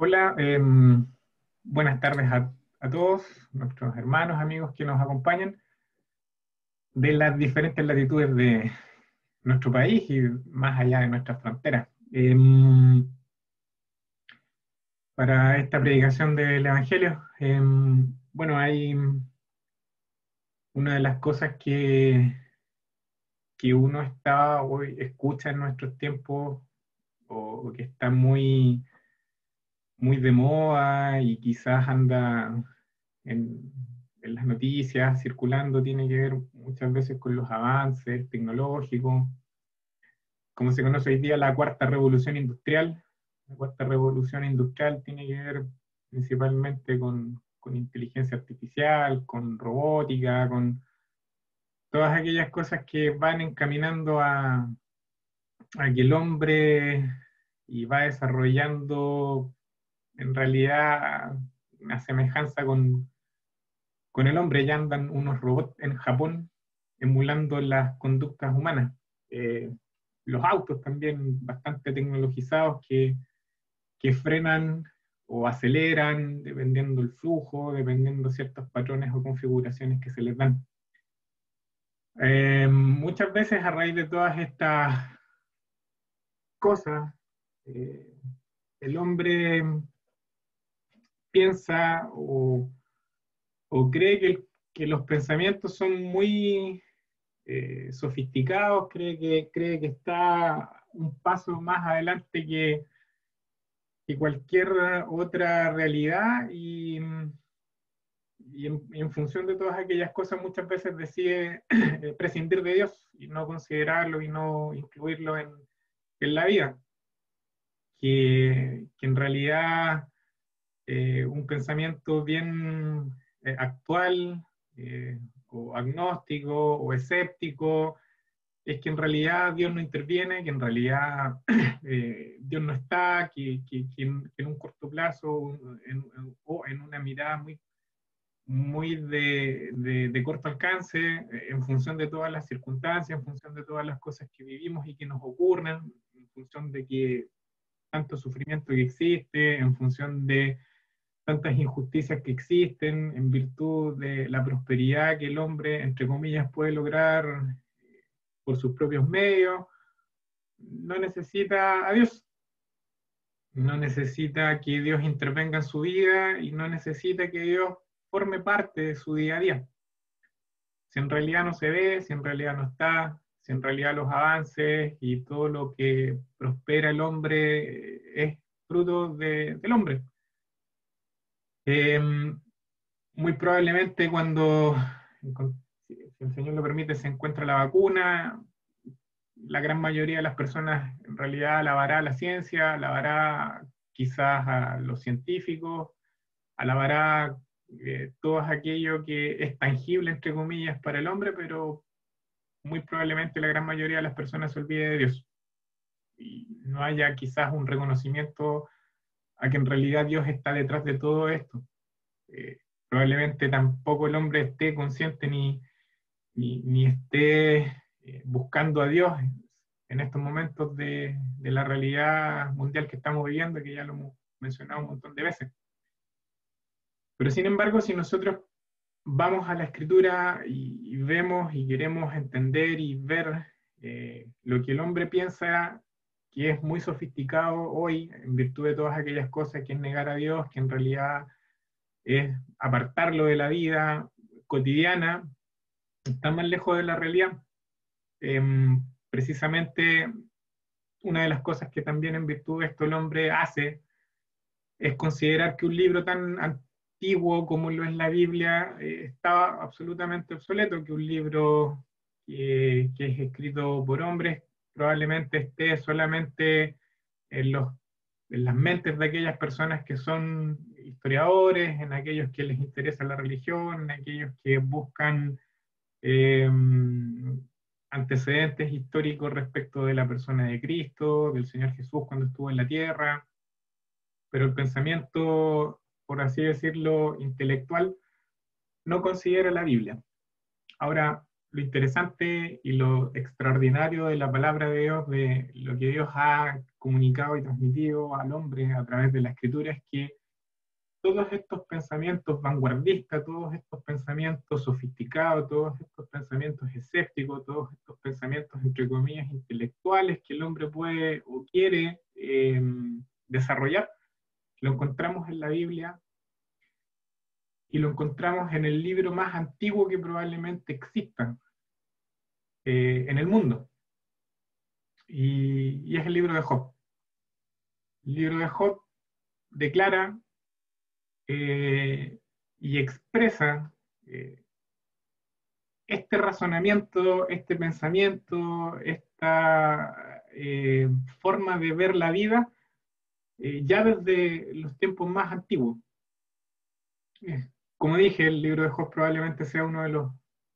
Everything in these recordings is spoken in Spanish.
Hola, buenas tardes a todos nuestros hermanos, amigos que nos acompañan de las diferentes latitudes de nuestro país y más allá de nuestras fronteras. Para esta predicación del Evangelio, bueno, hay una de las cosas que uno está hoy, escucha en nuestros tiempos o que está muy de moda y quizás anda en, en las noticias circulando, tiene que ver muchas veces con los avances tecnológicos, como se conoce hoy día la cuarta revolución industrial. La cuarta revolución industrial tiene que ver principalmente con inteligencia artificial, con robótica, con todas aquellas cosas que van encaminando a que el hombre y va desarrollando en realidad una semejanza con el hombre. Ya andan unos robots en Japón emulando las conductas humanas. Eh, los autos también bastante tecnologizados que frenan o aceleran dependiendo el flujo, dependiendo ciertos patrones o configuraciones que se les dan. Muchas veces a raíz de todas estas cosas, eh, el hombre piensa o cree que los pensamientos son muy sofisticados, cree que está un paso más adelante que cualquier otra realidad y en función de todas aquellas cosas muchas veces decide prescindir de Dios y no considerarlo y no incluirlo en la vida, que en realidad un pensamiento bien actual o agnóstico o escéptico es que en realidad Dios no interviene, que en realidad Dios no está, que en un corto plazo o en una mirada muy de corto alcance, en función de todas las circunstancias, en función de todas las cosas que vivimos y que nos ocurren, en función de que tanto sufrimiento que existe, en función de tantas injusticias que existen, en virtud de la prosperidad que el hombre, entre comillas, puede lograr por sus propios medios, no necesita a Dios, no necesita que Dios intervenga en su vida y no necesita que Dios forme parte de su día a día. Si en realidad no se ve, si en realidad no está, si en realidad los avances y todo lo que prospera el hombre es fruto del hombre. Eh, Muy probablemente si el Señor lo permite, se encuentra la vacuna, la gran mayoría de las personas en realidad alabará a la ciencia, alabará quizás a los científicos, alabará todo aquello que es tangible, entre comillas, para el hombre, pero muy probablemente la gran mayoría de las personas se olvide de Dios y no haya quizás un reconocimiento a que en realidad Dios está detrás de todo esto. Eh, Probablemente tampoco el hombre esté consciente ni esté buscando a Dios en estos momentos de la realidad mundial que estamos viviendo, que ya lo hemos mencionado un montón de veces. Pero sin embargo, si nosotros vamos a la escritura y vemos y queremos entender y ver lo que el hombre piensa, que es muy sofisticado hoy, en virtud de todas aquellas cosas, que es negar a Dios, que en realidad es apartarlo de la vida cotidiana, está más lejos de la realidad. Eh, Precisamente una de las cosas que también en virtud de esto el hombre hace es considerar que un libro tan antiguo como lo es la Biblia está absolutamente obsoleto, que un libro que es escrito por hombres probablemente esté solamente en, los, en las mentes de aquellas personas que son historiadores, en aquellos que les interesa la religión, en aquellos que buscan eh, antecedentes históricos respecto de la persona de Cristo, del Señor Jesús cuando estuvo en la tierra, pero el pensamiento, por así decirlo, intelectual, no considera la Biblia. Ahora, lo interesante y lo extraordinario de la palabra de Dios, de lo que Dios ha comunicado y transmitido al hombre a través de la Escritura, es que todos estos pensamientos vanguardistas, todos estos pensamientos sofisticados, todos estos pensamientos escépticos, todos estos pensamientos, entre comillas, intelectuales que el hombre puede o quiere desarrollar, lo encontramos en la Biblia y lo encontramos en el libro más antiguo que probablemente exista en el mundo, y es el libro de Job. El libro de Job declara y expresa este razonamiento, este pensamiento, esta forma de ver la vida ya desde los tiempos más antiguos. Como dije, el libro de Job probablemente sea uno de los...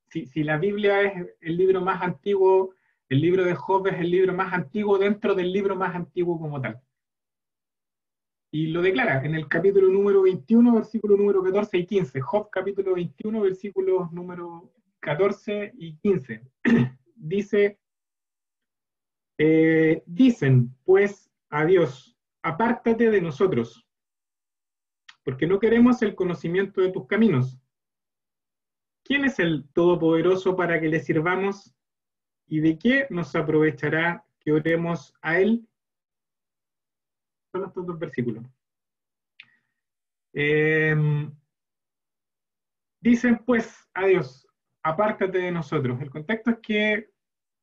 Si la Biblia es el libro más antiguo, el libro de Job es el libro más antiguo dentro del libro más antiguo como tal. Y lo declara en el capítulo número 21, versículo número 14 y 15. Job capítulo 21, versículos número 14 y 15. Dice, dicen pues a Dios, apártate de nosotros, porque no queremos el conocimiento de tus caminos. ¿Quién es el Todopoderoso para que le sirvamos? ¿Y de qué nos aprovechará que oremos a Él? Son estos dos versículos. Dicen pues a Dios, apártate de nosotros. El contexto es que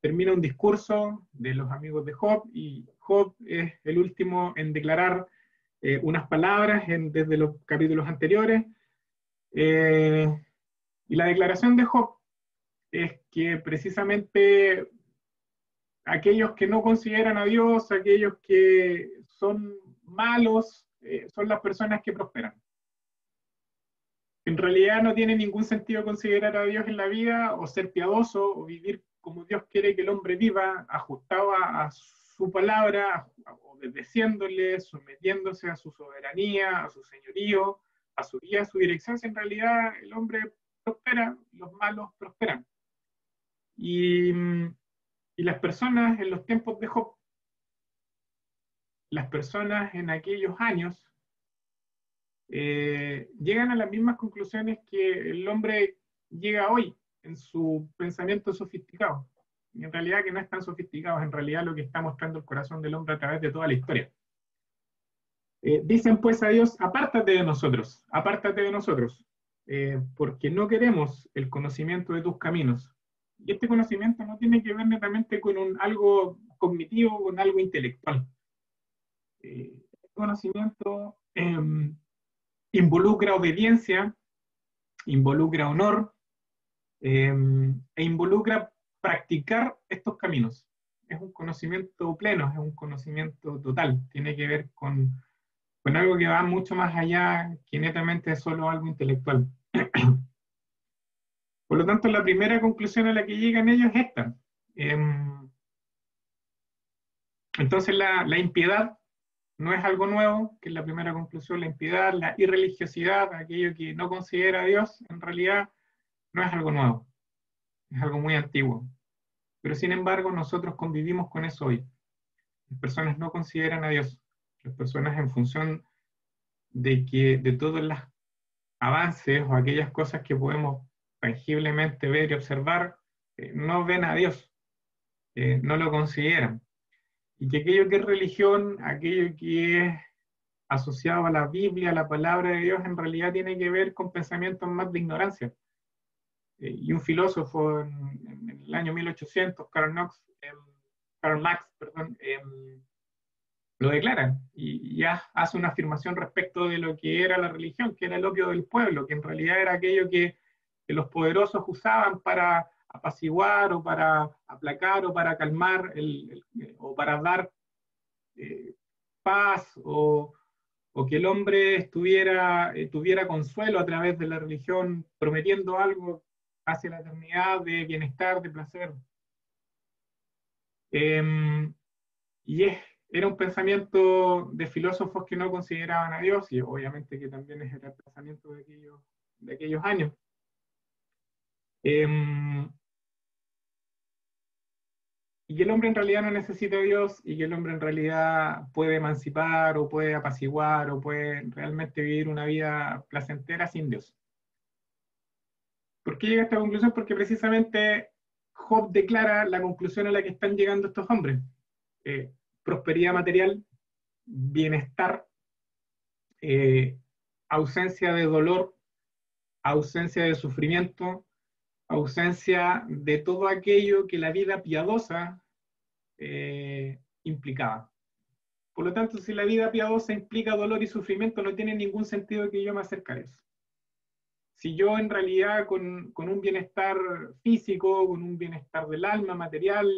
termina un discurso de los amigos de Job, y Job es el último en declarar unas palabras desde los capítulos anteriores. Y la declaración de Job es que precisamente aquellos que no consideran a Dios, aquellos que son malos, son las personas que prosperan. En realidad no tiene ningún sentido considerar a Dios en la vida, o ser piadoso, o vivir como Dios quiere que el hombre viva, ajustado a su palabra, obedeciéndole, sometiéndose a su soberanía, a su señorío, a su guía, a su dirección. Si en realidad el hombre prospera, los malos prosperan. Y las personas en los tiempos de Job, las personas en aquellos años, llegan a las mismas conclusiones que el hombre llega hoy en su pensamiento sofisticado. Y en realidad que no es tan sofisticado, en realidad lo que está mostrando el corazón del hombre a través de toda la historia. Dicen pues a Dios, apártate de nosotros, porque no queremos el conocimiento de tus caminos. Y este conocimiento no tiene que ver netamente con algo cognitivo, con algo intelectual. Este conocimiento involucra obediencia, involucra honor, e involucra practicar estos caminos. Es un conocimiento pleno, es un conocimiento total, tiene que ver con algo que va mucho más allá que netamente es solo algo intelectual. Por lo tanto, la primera conclusión a la que llegan ellos es esta. Entonces, la impiedad no es algo nuevo, que es la primera conclusión. La impiedad, la irreligiosidad, aquello que no considera a Dios, en realidad no es algo nuevo, es algo muy antiguo. Pero sin embargo, nosotros convivimos con eso hoy. Las personas no consideran a Dios. Las personas, en función de todos los avances o aquellas cosas que podemos tangiblemente ver y observar, no ven a Dios, no lo consideran. Y que aquello que es religión, aquello que es asociado a la Biblia, a la palabra de Dios, en realidad tiene que ver con pensamientos más de ignorancia. Y un filósofo en el año 1800, Karl Marx, perdón, lo declara y ya hace una afirmación respecto de lo que era la religión, que era el opio del pueblo, que en realidad era aquello que los poderosos usaban para apaciguar o para aplacar o para calmar o para dar paz, o que el hombre tuviera consuelo a través de la religión, prometiendo algo hacia la eternidad de bienestar, de placer. Y era un pensamiento de filósofos que no consideraban a Dios, y obviamente que también era el pensamiento de aquellos años. y que el hombre en realidad no necesita a Dios, y que el hombre en realidad puede emancipar, o puede apaciguar, o puede realmente vivir una vida placentera sin Dios. ¿Por qué llega a esta conclusión? Porque precisamente Job declara la conclusión a la que están llegando estos hombres. Prosperidad material, bienestar, ausencia de dolor, ausencia de sufrimiento, ausencia de todo aquello que la vida piadosa implicaba. Por lo tanto, si la vida piadosa implica dolor y sufrimiento, no tiene ningún sentido que yo me acerque a eso. Si yo en realidad con un bienestar físico, con un bienestar del alma, material,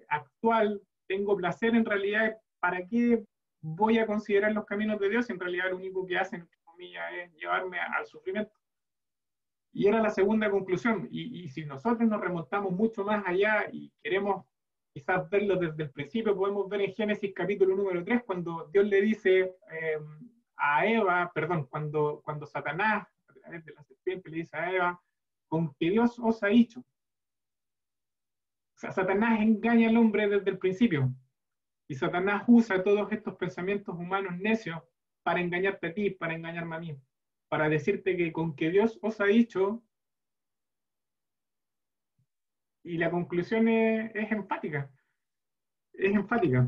actual, tengo placer, en realidad, ¿para qué voy a considerar los caminos de Dios? En realidad lo único que hacen, entre comillas, es llevarme al sufrimiento. Y era la segunda conclusión. Y si nosotros nos remontamos mucho más allá y queremos quizás verlo desde el principio, podemos ver en Génesis capítulo número 3, cuando Dios le dice a Eva, perdón, cuando Satanás, a través de la serpiente, le dice a Eva, con que Dios os ha dicho. O sea, Satanás engaña al hombre desde el principio. Y Satanás usa todos estos pensamientos humanos necios para engañarte a ti, para engañarme a mí, para decirte que con que Dios os ha dicho, y la conclusión es enfática. Es enfática.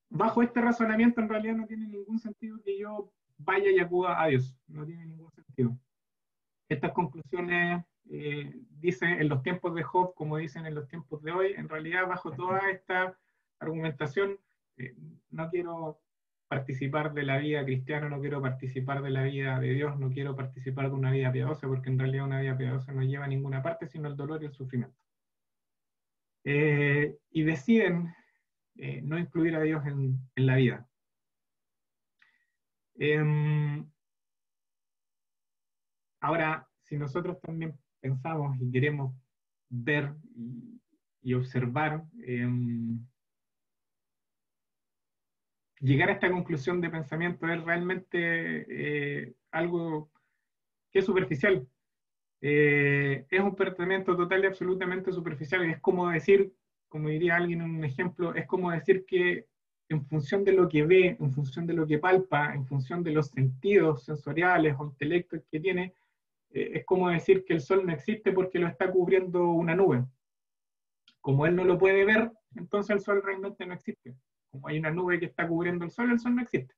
Bajo este razonamiento en realidad no tiene ningún sentido que yo vaya y acuda a Dios. No tiene ningún sentido. Estas conclusiones dicen en los tiempos de Job, como dicen en los tiempos de hoy, en realidad bajo toda esta argumentación no quiero participar de la vida cristiana, no quiero participar de la vida de Dios, no quiero participar de una vida piadosa, porque en realidad una vida piadosa no lleva a ninguna parte, sino el dolor y el sufrimiento. Y deciden no incluir a Dios en la vida. Ahora, si nosotros también pensamos y queremos ver y observar, llegar a esta conclusión de pensamiento es realmente algo que es superficial. Es un pensamiento total y absolutamente superficial. Es como decir, como diría alguien en un ejemplo, es como decir que en función de lo que ve, en función de lo que palpa, en función de los sentidos sensoriales o intelectos que tiene, es como decir que el sol no existe porque lo está cubriendo una nube. Como él no lo puede ver, entonces el sol realmente no existe. Como hay una nube que está cubriendo el sol no existe.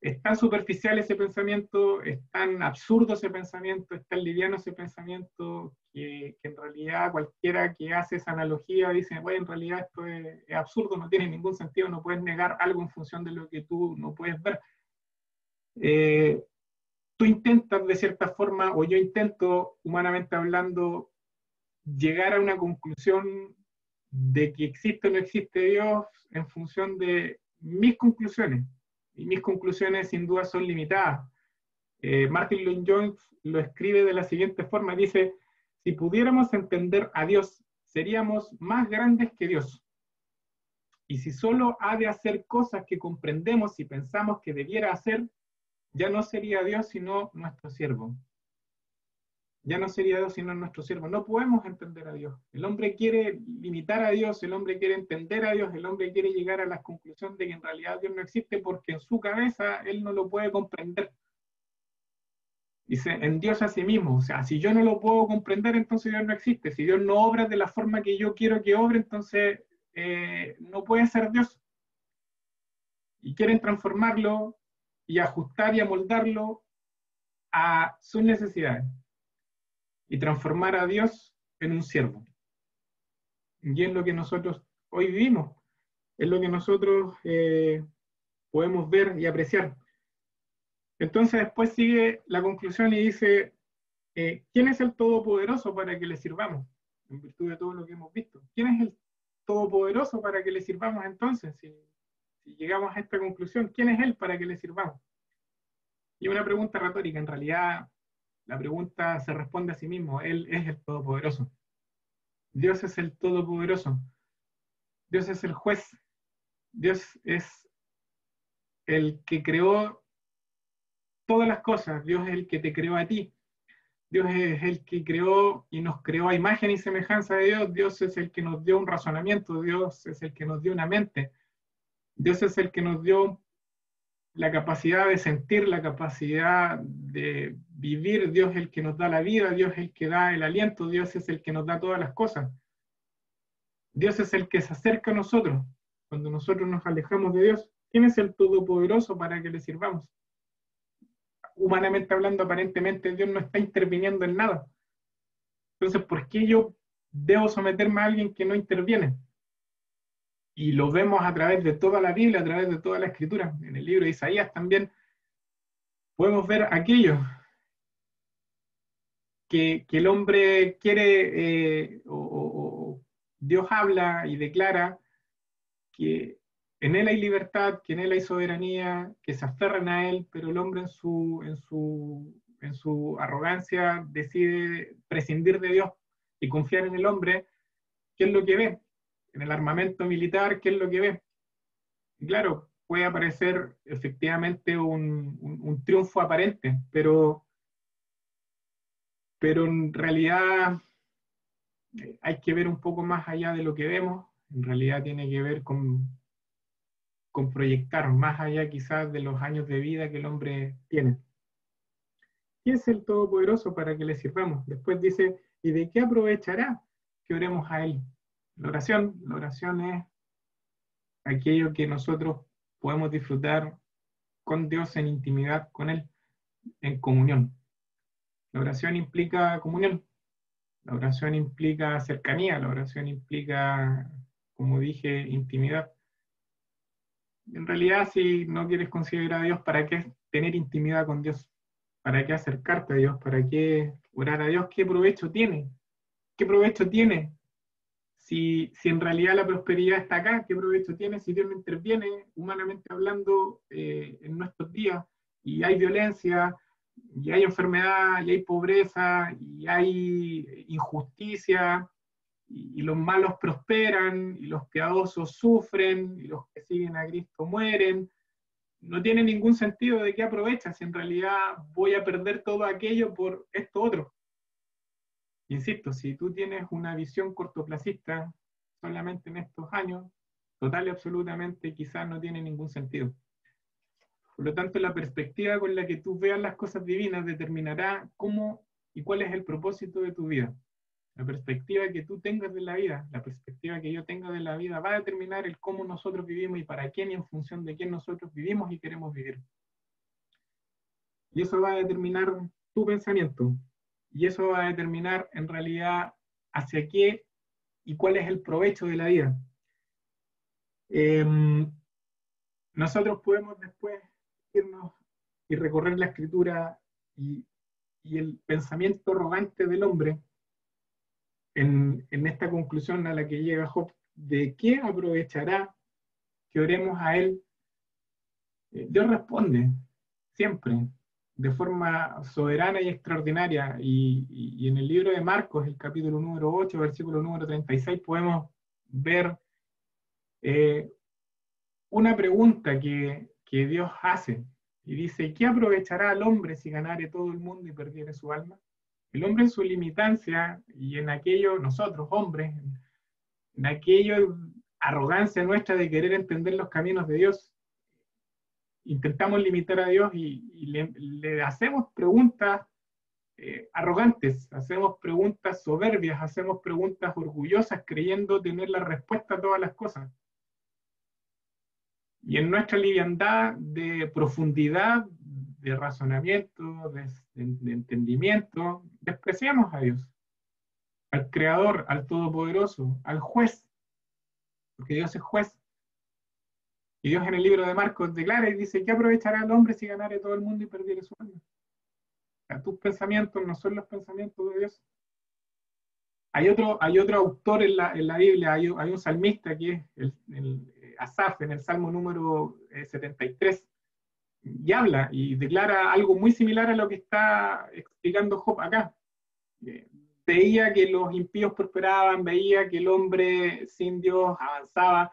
Es tan superficial ese pensamiento, es tan absurdo ese pensamiento, es tan liviano ese pensamiento, que en realidad cualquiera que hace esa analogía dice, bueno, en realidad esto es absurdo, no tiene ningún sentido, no puedes negar algo en función de lo que tú no puedes ver. Tú intentas de cierta forma, o yo intento, humanamente hablando, llegar a una conclusión de que existe o no existe Dios en función de mis conclusiones. Y mis conclusiones sin duda son limitadas. Martin Lloyd-Jones lo escribe de la siguiente forma, dice, si pudiéramos entender a Dios, seríamos más grandes que Dios. Y si solo ha de hacer cosas que comprendemos y pensamos que debiera hacer, ya no sería Dios sino nuestro siervo. Ya no sería Dios sino nuestro siervo. No podemos entender a Dios. El hombre quiere limitar a Dios, el hombre quiere entender a Dios, el hombre quiere llegar a la conclusión de que en realidad Dios no existe porque en su cabeza él no lo puede comprender. Dice, en Dios a sí mismo. O sea, si yo no lo puedo comprender, entonces Dios no existe. Si Dios no obra de la forma que yo quiero que obre, entonces no puede ser Dios. Y quieren transformarlo y ajustar y amoldarlo a sus necesidades. Y transformar a Dios en un siervo. Y es lo que nosotros hoy vivimos, es lo que nosotros podemos ver y apreciar. Entonces después sigue la conclusión y dice, ¿quién es el Todopoderoso para que le sirvamos? En virtud de todo lo que hemos visto. ¿Quién es el Todopoderoso para que le sirvamos entonces? Si llegamos a esta conclusión, ¿quién es Él para que le sirvamos? Y una pregunta retórica, en realidad la pregunta se responde a sí mismo, Él es el Todopoderoso. Dios es el Todopoderoso. Dios es el juez. Dios es el que creó todas las cosas. Dios es el que te creó a ti. Dios es el que creó y nos creó a imagen y semejanza de Dios. Dios es el que nos dio un razonamiento, Dios es el que nos dio una mente, Dios es el que nos dio la capacidad de sentir, la capacidad de vivir. Dios es el que nos da la vida, Dios es el que da el aliento, Dios es el que nos da todas las cosas. Dios es el que se acerca a nosotros. Cuando nosotros nos alejamos de Dios, ¿quién es el Todopoderoso para que le sirvamos? Humanamente hablando, aparentemente Dios no está interviniendo en nada. Entonces, ¿por qué yo debo someterme a alguien que no interviene? Y lo vemos a través de toda la Biblia, a través de toda la Escritura. En el libro de Isaías también podemos ver aquello que el hombre quiere, o Dios habla y declara que en él hay libertad, que en él hay soberanía, que se aferran a él, pero el hombre en su arrogancia decide prescindir de Dios y confiar en el hombre. ¿Qué es lo que ve? En el armamento militar, ¿qué es lo que ve? Y claro, puede aparecer efectivamente un triunfo aparente, pero en realidad hay que ver un poco más allá de lo que vemos. En realidad tiene que ver con proyectar más allá quizás de los años de vida que el hombre tiene. ¿Quién es el Todopoderoso para que le sirvamos? Después dice, ¿y de qué aprovechará que oremos a Él? La oración es aquello que nosotros podemos disfrutar con Dios en intimidad con Él, en comunión. La oración implica comunión, la oración implica cercanía, la oración implica, como dije, intimidad. En realidad, si no quieres considerar a Dios, ¿para qué tener intimidad con Dios? ¿Para qué acercarte a Dios? ¿Para qué orar a Dios? ¿Qué provecho tiene? ¿Qué provecho tiene? Si en realidad la prosperidad está acá, ¿qué provecho tiene si Dios no interviene, humanamente hablando, en nuestros días? Y hay violencia, y hay enfermedad, y hay pobreza, y hay injusticia, y los malos prosperan, y los piadosos sufren, y los que siguen a Cristo mueren. No tiene ningún sentido de qué aprovechas si en realidad voy a perder todo aquello por esto otro. Insisto, si tú tienes una visión cortoplacista solamente en estos años, total y absolutamente quizás no tiene ningún sentido. Por lo tanto, la perspectiva con la que tú veas las cosas divinas determinará cómo y cuál es el propósito de tu vida. La perspectiva que tú tengas de la vida, la perspectiva que yo tenga de la vida va a determinar el cómo nosotros vivimos y para quién y en función de quién nosotros vivimos y queremos vivir. Y eso va a determinar tu pensamiento. Y eso va a determinar en realidad hacia qué y cuál es el provecho de la vida. Nosotros podemos después irnos y recorrer la escritura y el pensamiento arrogante del hombre en esta conclusión a la que llega Job, ¿de qué aprovechará que oremos a él? Dios responde siempre, de forma soberana y extraordinaria. Y en el libro de Marcos, el capítulo número 8, versículo número 36, podemos ver una pregunta que Dios hace. Y dice, ¿qué aprovechará al hombre si ganare todo el mundo y perdiere su alma? El hombre en su limitancia y en aquello, nosotros hombres, en aquello arrogancia nuestra de querer entender los caminos de Dios, intentamos limitar a Dios y le hacemos preguntas arrogantes, hacemos preguntas soberbias, hacemos preguntas orgullosas creyendo tener la respuesta a todas las cosas. Y en nuestra liviandad de profundidad, de razonamiento, de entendimiento, despreciamos a Dios, al Creador, al Todopoderoso, al Juez, porque Dios es juez. Y Dios en el libro de Marcos declara y dice, ¿qué aprovechará el hombre si ganare todo el mundo y perdiere su alma? O sea, tus pensamientos no son los pensamientos de Dios. Hay otro autor en la Biblia, hay un salmista que es el Asaf, en el Salmo número 73, y habla y declara algo muy similar a lo que está explicando Job acá. Veía que los impíos prosperaban, veía que el hombre sin Dios avanzaba,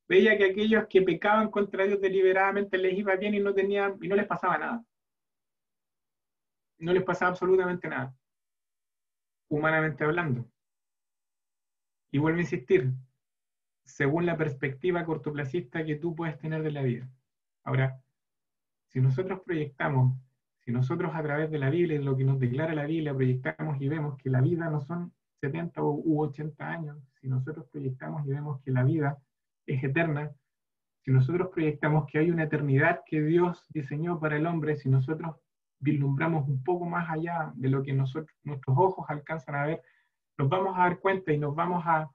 veía que aquellos que pecaban contra Dios deliberadamente les iba bien y no les pasaba nada. No les pasaba absolutamente nada. humanamente hablando. Y vuelvo a insistir, según la perspectiva cortoplacista que tú puedes tener de la vida. Ahora, si nosotros proyectamos, si nosotros a través de la Biblia, de lo que nos declara la Biblia, proyectamos y vemos que la vida no son 70 u 80 años, si nosotros proyectamos y vemos que la vida es eterna, si nosotros proyectamos que hay una eternidad que Dios diseñó para el hombre, si nosotros vislumbramos un poco más allá de lo que nuestros ojos alcanzan a ver, nos vamos a dar cuenta y nos vamos a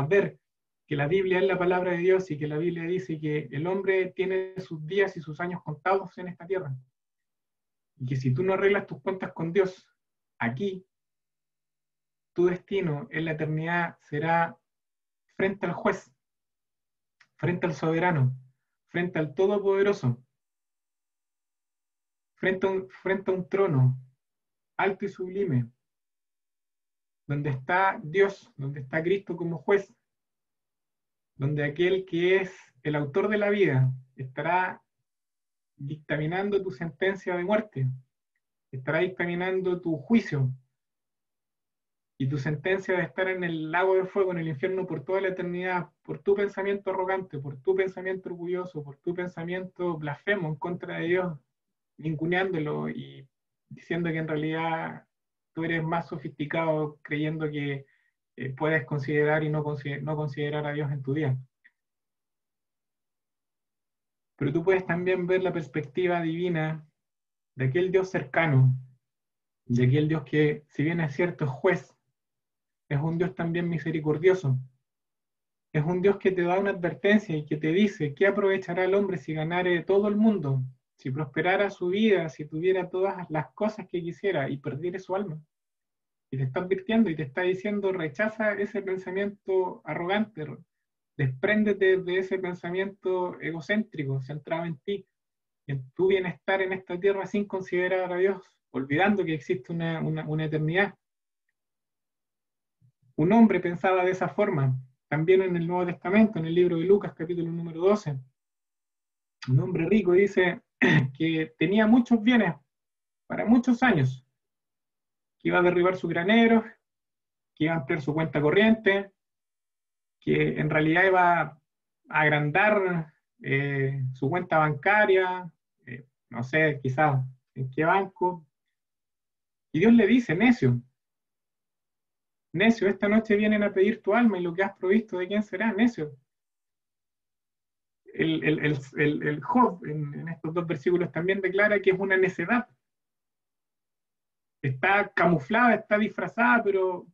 ver que la Biblia es la palabra de Dios y que la Biblia dice que el hombre tiene sus días y sus años contados en esta tierra. Y que si tú no arreglas tus cuentas con Dios aquí, tu destino en la eternidad será frente al juez, frente al soberano, frente al todopoderoso, frente a un trono alto y sublime, donde está Dios, donde está Cristo como juez, donde aquel que es el autor de la vida estará dictaminando tu sentencia de muerte, estará dictaminando tu juicio y tu sentencia de estar en el lago de fuego, en el infierno por toda la eternidad, por tu pensamiento arrogante, por tu pensamiento orgulloso, por tu pensamiento blasfemo en contra de Dios, ninguneándolo y diciendo que en realidad tú eres más sofisticado creyendo que puedes considerar y no considerar a Dios en tu día. Pero tú puedes también ver la perspectiva divina de aquel Dios cercano, de aquel Dios que, si bien es cierto, es juez, es un Dios también misericordioso. Es un Dios que te da una advertencia y que te dice, ¿qué aprovechará el hombre si ganare todo el mundo? Si prosperara su vida, si tuviera todas las cosas que quisiera y perdiera su alma. Y te está advirtiendo y te está diciendo, rechaza ese pensamiento arrogante, despréndete de ese pensamiento egocéntrico, centrado en ti, en tu bienestar en esta tierra sin considerar a Dios, olvidando que existe una eternidad. Un hombre pensaba de esa forma, también en el Nuevo Testamento, en el libro de Lucas, capítulo número 12. Un hombre rico dice que tenía muchos bienes para muchos años, que iba a derribar sus graneros, que iba a ampliar su cuenta corriente, que en realidad iba a agrandar su cuenta bancaria, no sé, quizás en qué banco. Y Dios le dice, necio, necio, esta noche vienen a pedir tu alma y lo que has provisto, ¿de quién será? Necio. El Job en estos dos versículos también declara que es una necedad. Está camuflada, está disfrazada, pero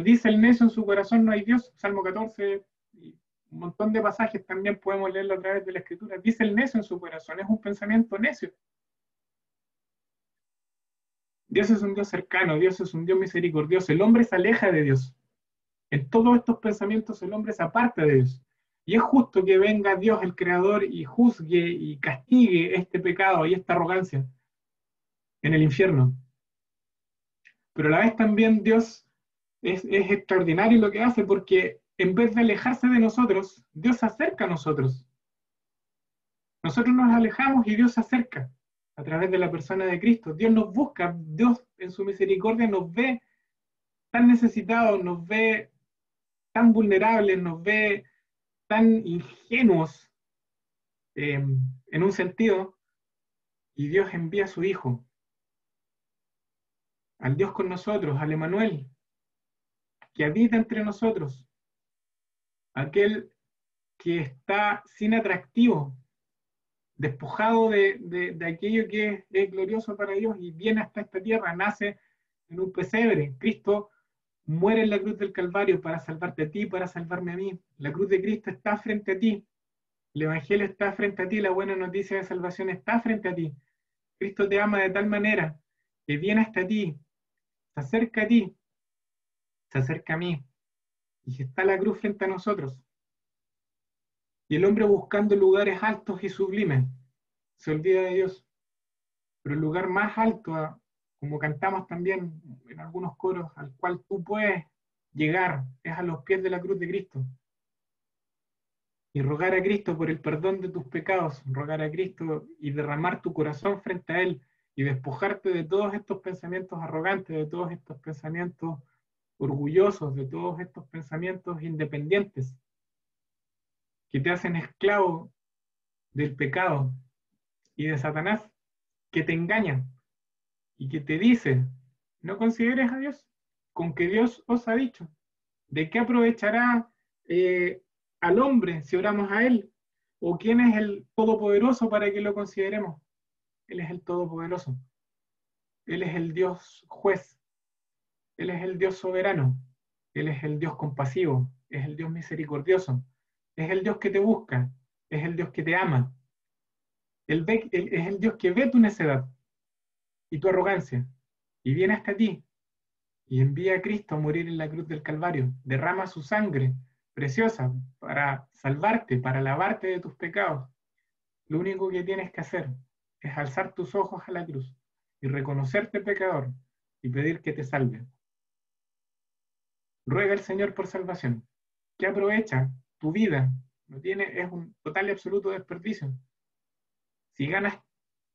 dice el necio en su corazón no hay Dios, Salmo 14, y un montón de pasajes también podemos leerlo a través de la Escritura. Dice el necio en su corazón, es un pensamiento necio. Dios es un Dios cercano, Dios es un Dios misericordioso. El hombre se aleja de Dios. En todos estos pensamientos el hombre se aparta de Dios. Y es justo que venga Dios, el Creador, y juzgue y castigue este pecado y esta arrogancia en el infierno. Pero a la vez también Dios es extraordinario lo que hace, porque en vez de alejarse de nosotros, Dios se acerca a nosotros. Nosotros nos alejamos y Dios se acerca a través de la persona de Cristo. Dios nos busca, Dios en su misericordia nos ve tan necesitados, nos ve tan vulnerables, nos ve tan ingenuos en un sentido, y Dios envía a su Hijo, al Dios con nosotros, al Emmanuel, que habita entre nosotros, aquel que está sin atractivo, despojado de aquello que es glorioso para Dios y viene hasta esta tierra, nace en un pesebre. Cristo muere en la cruz del Calvario para salvarte a ti, para salvarme a mí. La cruz de Cristo está frente a ti. El Evangelio está frente a ti, la buena noticia de salvación está frente a ti. Cristo te ama de tal manera que viene hasta ti, se acerca a ti, se acerca a mí, y está la cruz frente a nosotros. Y el hombre buscando lugares altos y sublimes se olvida de Dios. Pero el lugar más alto, como cantamos también en algunos coros, al cual tú puedes llegar, es a los pies de la cruz de Cristo. Y rogar a Cristo por el perdón de tus pecados, rogar a Cristo y derramar tu corazón frente a Él y despojarte de todos estos pensamientos arrogantes, de todos estos pensamientos orgullosos, de todos estos pensamientos independientes que te hacen esclavo del pecado y de Satanás, que te engañan y que te dice, no consideres a Dios, con que Dios os ha dicho. ¿De qué aprovechará al hombre si oramos a Él? ¿O quién es el Todopoderoso para que lo consideremos? Él es el Todopoderoso. Él es el Dios juez. Él es el Dios soberano. Él es el Dios compasivo. Es el Dios misericordioso. Es el Dios que te busca. Es el Dios que te ama. Él es el Dios que ve tu necedad y tu arrogancia y viene hasta ti y envía a Cristo a morir en la cruz del Calvario. Derrama su sangre preciosa para salvarte, para lavarte de tus pecados. Lo único que tienes que hacer es alzar tus ojos a la cruz y reconocerte pecador y pedir que te salve. Ruega al Señor por salvación. ¿Qué aprovecha tu vida? Es un total y absoluto desperdicio. Si ganas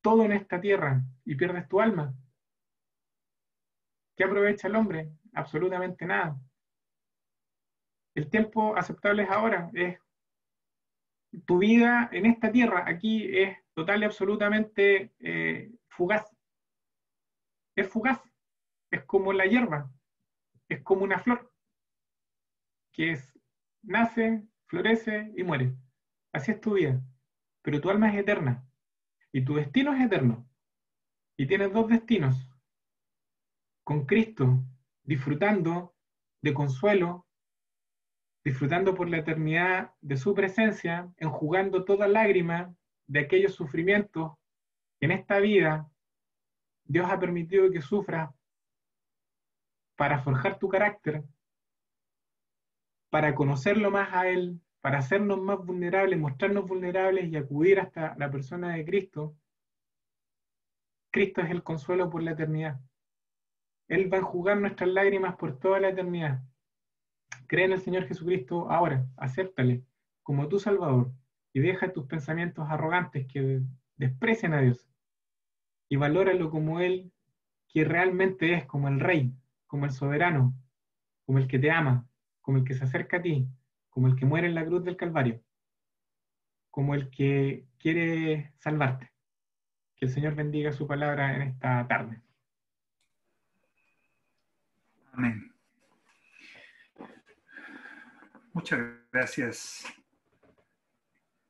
todo en esta tierra y pierdes tu alma, ¿qué aprovecha el hombre? Absolutamente nada. El tiempo aceptable es ahora, es tu vida en esta tierra, aquí es total y absolutamente fugaz. Es fugaz, es como la hierba, es como una flor, nace, florece y muere. Así es tu vida, pero tu alma es eterna y tu destino es eterno. Y tienes dos destinos, con Cristo, disfrutando de consuelo, disfrutando por la eternidad de su presencia, enjugando toda lágrima de aquellos sufrimientos que en esta vida Dios ha permitido que sufras para forjar tu carácter, para conocerlo más a Él, para hacernos más vulnerables, mostrarnos vulnerables y acudir hasta la persona de Cristo. Cristo es el consuelo por la eternidad. Él va a enjugar nuestras lágrimas por toda la eternidad. Cree en el Señor Jesucristo ahora, acéptale como tu Salvador y deja tus pensamientos arrogantes que desprecian a Dios y valóralo como Él que realmente es, como el Rey, como el soberano, como el que te ama, como el que se acerca a ti, como el que muere en la cruz del Calvario, como el que quiere salvarte. Que el Señor bendiga su palabra en esta tarde. Amén. Muchas gracias,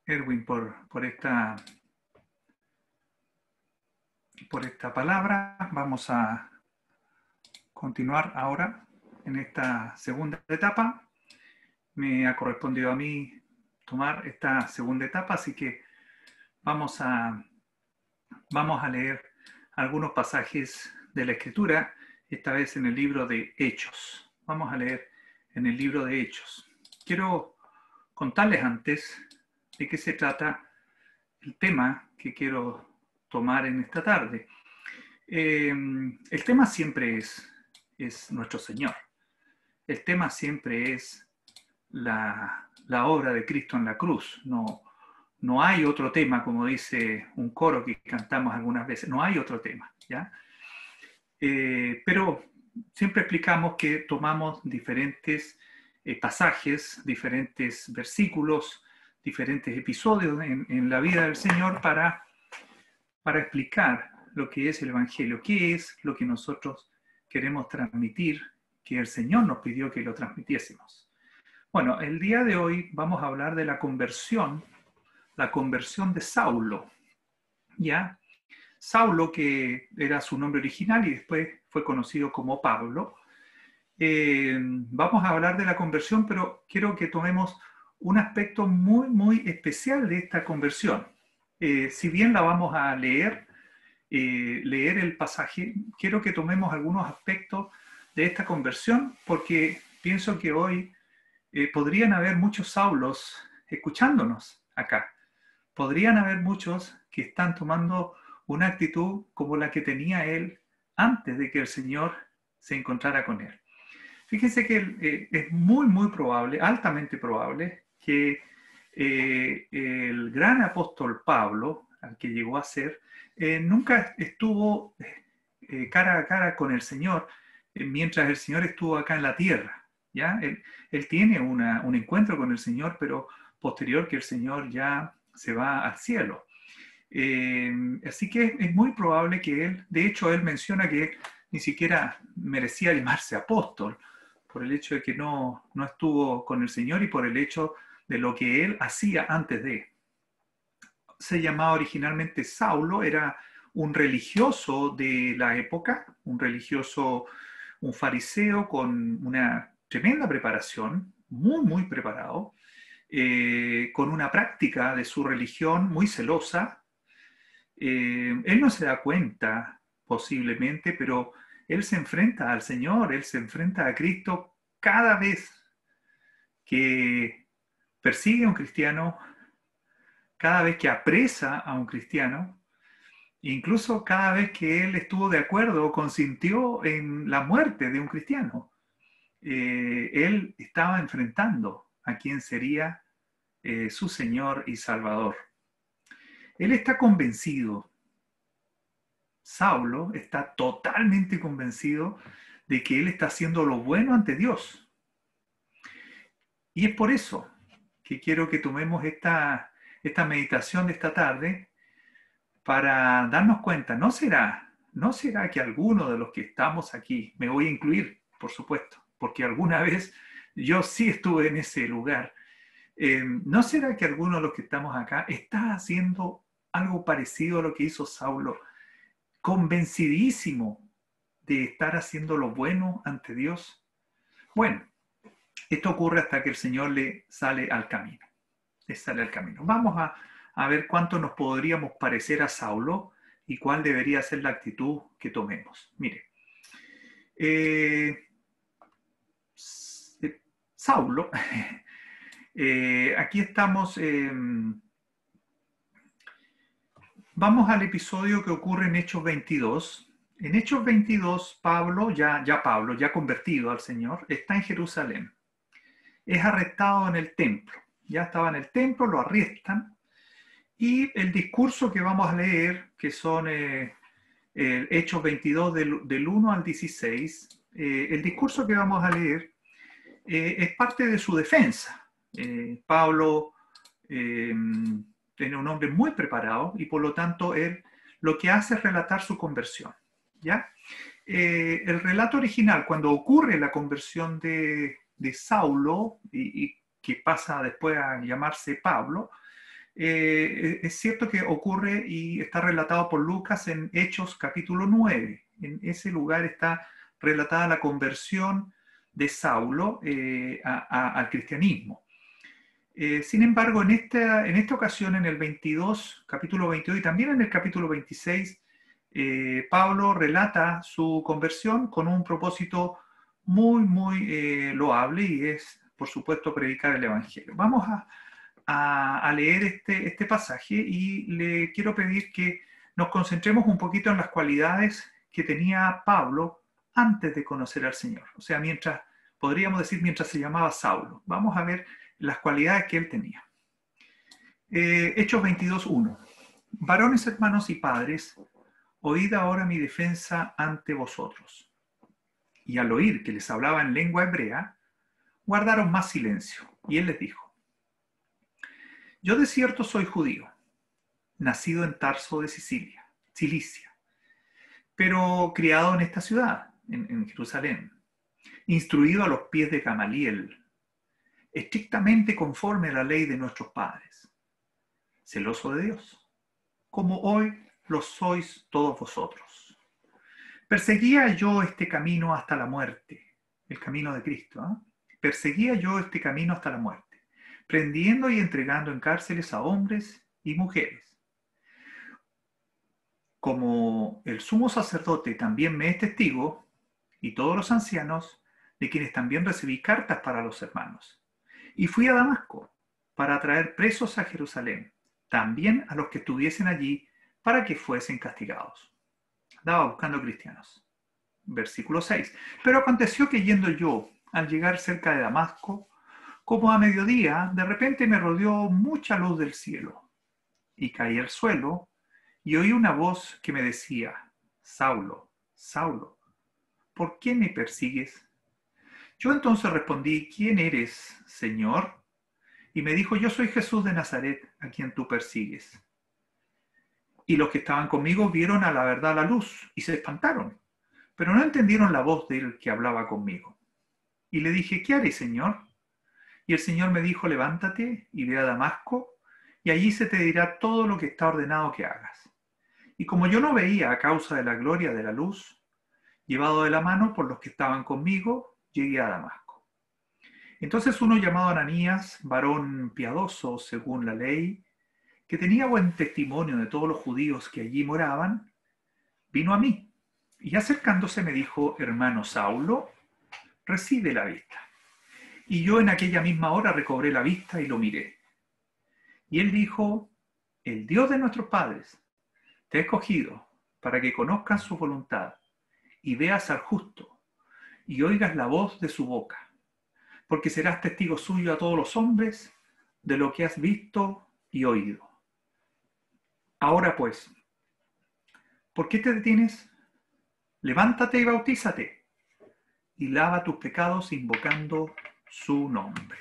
Erwin, por esta palabra. Vamos a continuar ahora en esta segunda etapa. Me ha correspondido a mí tomar esta segunda etapa, así que vamos a leer algunos pasajes de la Escritura, esta vez en el libro de Hechos. Vamos a leer en el libro de Hechos. Quiero contarles antes de qué se trata el tema que quiero tomar en esta tarde. El tema siempre es nuestro Señor. El tema siempre es la obra de Cristo en la cruz. No hay otro tema, como dice un coro que cantamos algunas veces. No hay otro tema, ¿ya? Pero siempre explicamos que tomamos diferentes pasajes, diferentes versículos, diferentes episodios en la vida del Señor para explicar lo que es el Evangelio, qué es lo que nosotros queremos transmitir, que el Señor nos pidió que lo transmitiésemos. Bueno, el día de hoy vamos a hablar de la conversión de Saulo, ¿ya? Saulo, que era su nombre original y después fue conocido como Pablo. Vamos a hablar de la conversión, pero quiero que tomemos un aspecto muy, muy especial de esta conversión. Si bien la vamos a leer el pasaje, quiero que tomemos algunos aspectos de esta conversión, porque pienso que hoy podrían haber muchos Saulos escuchándonos acá. Podrían haber muchos que están tomando una actitud como la que tenía él antes de que el Señor se encontrara con él. Fíjense que es muy, muy probable, altamente probable, que el gran apóstol Pablo, al que llegó a ser, nunca estuvo cara a cara con el Señor mientras el Señor estuvo acá en la tierra. ¿Ya? Él tiene un encuentro con el Señor, pero posterior que el Señor ya se va al cielo. Así que es muy probable que él, de hecho, él menciona que ni siquiera merecía llamarse apóstol por el hecho de que no estuvo con el Señor y por el hecho de lo que él hacía antes de. Se llamaba originalmente Saulo, era un religioso de la época, un religioso, un fariseo con una tremenda preparación, muy preparado, con una práctica de su religión muy celosa. Él no se da cuenta, posiblemente, pero él se enfrenta al Señor, él se enfrenta a Cristo cada vez que persigue a un cristiano, cada vez que apresa a un cristiano, incluso cada vez que él estuvo de acuerdo o consintió en la muerte de un cristiano. Él estaba enfrentando a quien sería su Señor y Salvador. Él está convencido, Saulo está totalmente convencido de que él está haciendo lo bueno ante Dios. Y es por eso que quiero que tomemos esta meditación de esta tarde para darnos cuenta, ¿no será que alguno de los que estamos aquí, me voy a incluir, por supuesto, porque alguna vez yo sí estuve en ese lugar, ¿no será que alguno de los que estamos acá está haciendo algo parecido a lo que hizo Saulo, convencidísimo de estar haciendo lo bueno ante Dios? Bueno, esto ocurre hasta que el Señor le sale al camino. Vamos a ver cuánto nos podríamos parecer a Saulo y cuál debería ser la actitud que tomemos. Mire, Saulo, aquí estamos, vamos al episodio que ocurre en Hechos 22. En Hechos 22, Pablo, ya convertido al Señor, está en Jerusalén. Es arrestado en el templo. Ya estaba en el templo, lo arrestan. Y el discurso que vamos a leer, que son Hechos 22 del 1 al 16, el discurso que vamos a leer es parte de su defensa. Pablo tiene un hombre muy preparado y por lo tanto él lo que hace es relatar su conversión. ¿Ya? El relato original, cuando ocurre la conversión de Saulo y que pasa después a llamarse Pablo, es cierto que ocurre y está relatado por Lucas en Hechos capítulo 9. En ese lugar está relatada la conversión de Saulo al cristianismo. Sin embargo, en esta ocasión, en el 22, capítulo 22 y también en el capítulo 26, Pablo relata su conversión con un propósito muy loable y es, por supuesto, predicar el Evangelio. Vamos a leer este pasaje y le quiero pedir que nos concentremos un poquito en las cualidades que tenía Pablo antes de conocer al Señor. O sea, podríamos decir, mientras se llamaba Saulo. Vamos a ver las cualidades que él tenía. Hechos 22:1. Varones, hermanos y padres, oíd ahora mi defensa ante vosotros. Y al oír que les hablaba en lengua hebrea, guardaron más silencio. Y él les dijo: yo de cierto soy judío, nacido en Tarso de Cilicia, pero criado en esta ciudad, en Jerusalén, instruido a los pies de Gamaliel, estrictamente conforme a la ley de nuestros padres, celoso de Dios, como hoy lo sois todos vosotros. Perseguía yo este camino hasta la muerte, el camino de Cristo, ¿eh? Perseguía yo este camino hasta la muerte, prendiendo y entregando en cárceles a hombres y mujeres. Como el sumo sacerdote también me es testigo, y todos los ancianos, de quienes también recibí cartas para los hermanos. Y fui a Damasco para traer presos a Jerusalén, también a los que estuviesen allí, para que fuesen castigados. Andaba buscando cristianos. Versículo 6. Pero aconteció que yendo yo, al llegar cerca de Damasco, como a mediodía, de repente me rodeó mucha luz del cielo, y caí al suelo, y oí una voz que me decía, Saulo, Saulo, ¿por qué me persigues? Yo entonces respondí, ¿quién eres, Señor? Y me dijo, yo soy Jesús de Nazaret, a quien tú persigues. Y los que estaban conmigo vieron a la verdad la luz y se espantaron, pero no entendieron la voz del que hablaba conmigo. Y le dije, ¿qué haré, Señor? Y el Señor me dijo, levántate y ve a Damasco, y allí se te dirá todo lo que está ordenado que hagas. Y como yo no veía a causa de la gloria de la luz, llevado de la mano por los que estaban conmigo, llegué a Damasco. Entonces uno llamado Ananías, varón piadoso según la ley, que tenía buen testimonio de todos los judíos que allí moraban, vino a mí, y acercándose me dijo, hermano Saulo, recibe la vista. Y yo en aquella misma hora recobré la vista y lo miré. Y él dijo, el Dios de nuestros padres te ha escogido para que conozcas su voluntad y veas al justo y oigas la voz de su boca, porque serás testigo suyo a todos los hombres de lo que has visto y oído. Ahora pues, ¿por qué te detienes? Levántate y bautízate y lava tus pecados invocando su nombre.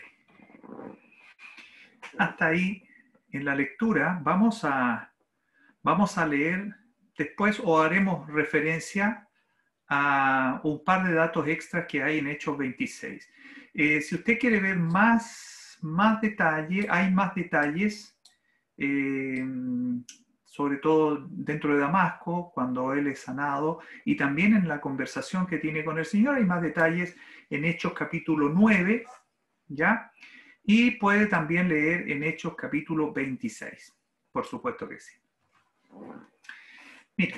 Hasta ahí en la lectura vamos a leer después o haremos referencia a un par de datos extras que hay en Hechos 26. Si usted quiere ver más detalle, hay más detalles, sobre todo dentro de Damasco, cuando él es sanado, y también en la conversación que tiene con el Señor, hay más detalles en Hechos capítulo 9, ¿ya? Y puede también leer en Hechos capítulo 26, por supuesto que sí. Mira,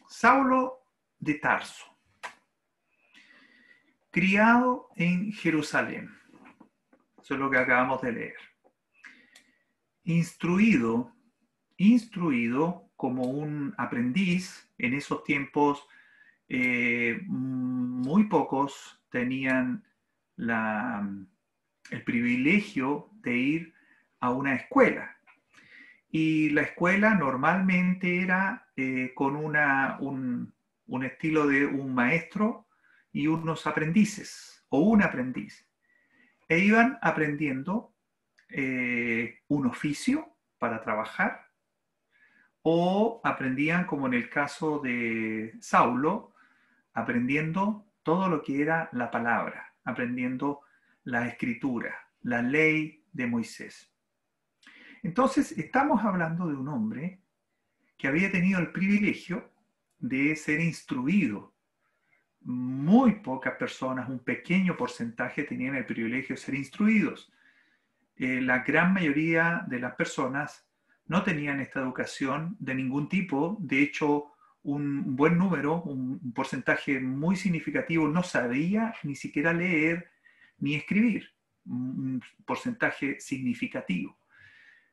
Saulo de Tarso, criado en Jerusalén, eso es lo que acabamos de leer, instruido como un aprendiz. En esos tiempos muy pocos tenían el privilegio de ir a una escuela. Y la escuela normalmente era con un estilo de un maestro y unos aprendices, o un aprendiz. E iban aprendiendo un oficio para trabajar, o aprendían, como en el caso de Saulo, aprendiendo todo lo que era la palabra, aprendiendo la escritura, la ley de Moisés. Entonces, estamos hablando de un hombre que había tenido el privilegio de ser instruido. Muy pocas personas, un pequeño porcentaje, tenían el privilegio de ser instruidos. La gran mayoría de las personas no tenían esta educación de ningún tipo. De hecho, un buen número, un porcentaje muy significativo, no sabía ni siquiera leer ni escribir. Un porcentaje significativo.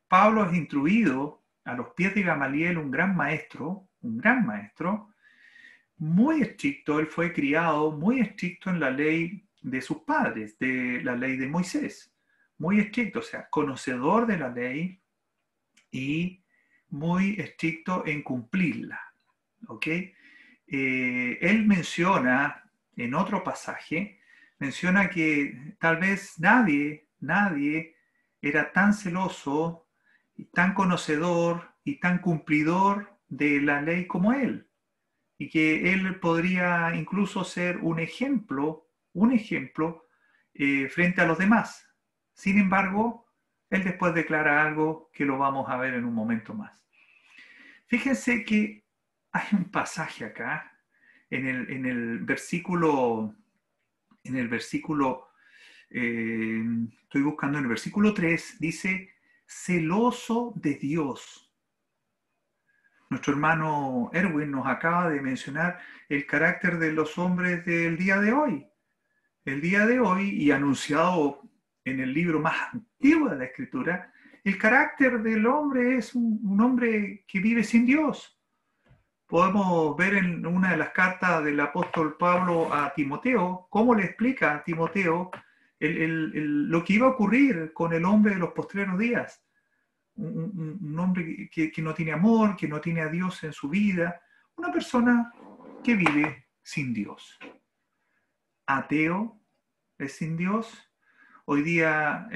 Pablo es instruido a los pies de Gamaliel, un gran maestro, muy estricto. Él fue criado muy estricto en la ley de sus padres, de la ley de Moisés. Muy estricto, o sea, conocedor de la ley y muy estricto en cumplirla. ¿Ok? Él menciona, en otro pasaje, menciona que tal vez nadie era tan celoso y tan conocedor y tan cumplidor de la ley como él, y que él podría incluso ser un ejemplo frente a los demás. Sin embargo, él después declara algo que lo vamos a ver en un momento más. Fíjense que hay un pasaje acá en el versículo, estoy buscando en el versículo 3, dice, celoso de Dios. Nuestro hermano Erwin nos acaba de mencionar el carácter de los hombres del día de hoy. El día de hoy, y anunciado en el libro más antiguo de la Escritura, el carácter del hombre es un hombre que vive sin Dios. Podemos ver en una de las cartas del apóstol Pablo a Timoteo, cómo le explica a Timoteo lo que iba a ocurrir con el hombre de los postreros días. un hombre que no tiene amor, que no tiene a Dios en su vida, una persona que vive sin Dios. Ateo es sin Dios. Hoy día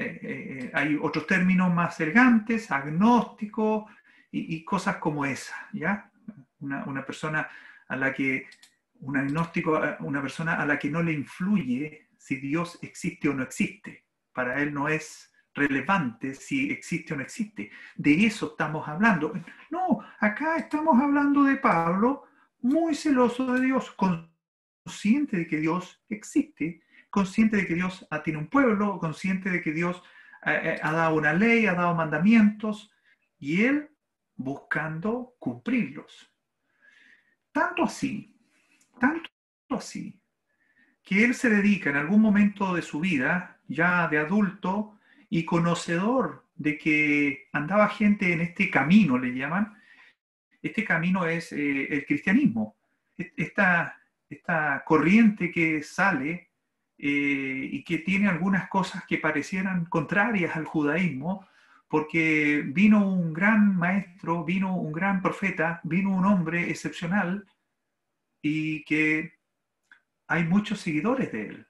hay otros términos más elegantes, agnóstico y cosas como esa, ¿ya? Una persona a la que, un agnóstico, una persona a la que no le influye si Dios existe o no existe. Para él no es relevante si existe o no existe. De eso estamos hablando. No, acá estamos hablando de Pablo, muy celoso de Dios, consciente de que Dios existe, consciente de que Dios tiene un pueblo, consciente de que Dios ha dado una ley, ha dado mandamientos, y él buscando cumplirlos. Tanto así, que él se dedica en algún momento de su vida, ya de adulto y conocedor de que andaba gente en este camino, le llaman. Este camino es el cristianismo. Esta corriente que sale y que tiene algunas cosas que parecieran contrarias al judaísmo, porque vino un gran maestro, vino un gran profeta, vino un hombre excepcional y que hay muchos seguidores de él,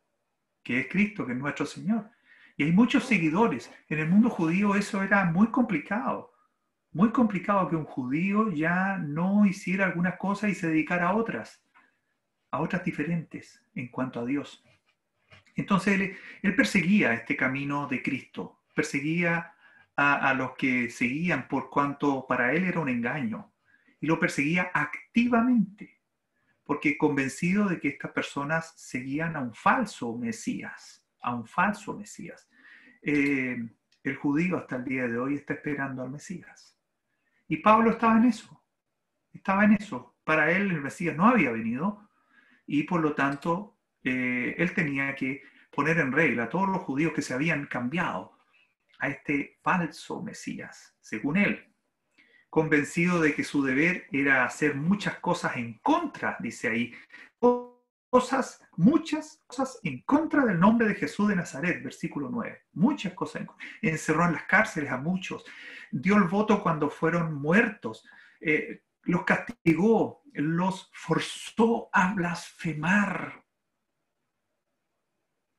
que es Cristo, que es nuestro Señor. Y hay muchos seguidores. En el mundo judío eso era muy complicado que un judío ya no hiciera algunas cosas y se dedicara a otras diferentes en cuanto a Dios. Entonces él perseguía este camino de Cristo, perseguía a los que seguían por cuanto para él era un engaño, y lo perseguía activamente, porque convencido de que estas personas seguían a un falso Mesías, El judío hasta el día de hoy está esperando al Mesías. Y Pablo estaba en eso. Para él el Mesías no había venido y por lo tanto él tenía que poner en regla a todos los judíos que se habían cambiado a este falso Mesías, según él, convencido de que su deber era hacer muchas cosas en contra, dice ahí, muchas cosas en contra del nombre de Jesús de Nazaret, versículo 9, muchas cosas. Encerró en las cárceles a muchos, dio el voto cuando fueron muertos, los castigó, los forzó a blasfemar,